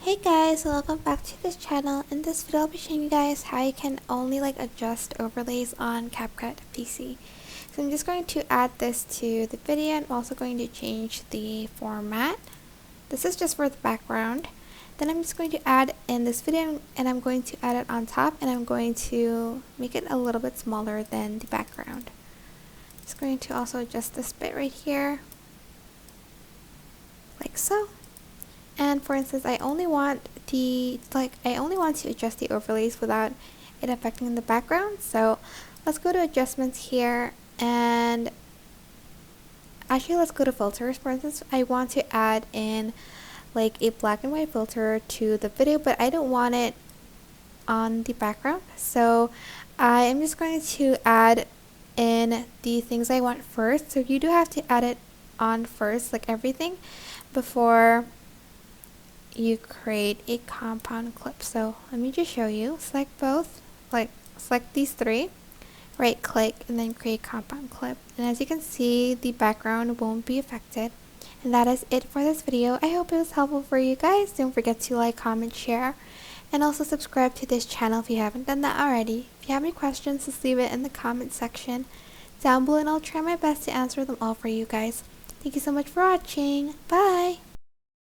Hey guys, welcome back to this channel. In this video I'll be showing you guys how you can only adjust overlays on CapCut PC. So I'm just going to add this to the video. I'm also going to change the format. This is just for the background. Then I'm just going to add in this video and I'm going to add it on top, and I'm going to make it a little bit smaller than the background. Just going to also adjust this bit right here like so. And for instance, I only want to adjust the overlays without it affecting the background. So let's go to adjustments here, and actually let's go to filters. For instance, I want to add in a black and white filter to the video, but I don't want it on the background. So I am just going to add in the things I want first. So you do have to add it on first, like everything, before you create a compound clip. So let me just show you. Select both, select these three, right click, and then create compound clip. And as you can see, the background won't be affected. And that is it for this video. I hope it was helpful for you guys. Don't forget to like, comment, share, and also subscribe to this channel if you haven't done that already. If you have any questions, just leave it in the comment section down below, and I'll try my best to answer them all for you guys. Thank you so much for watching. Bye!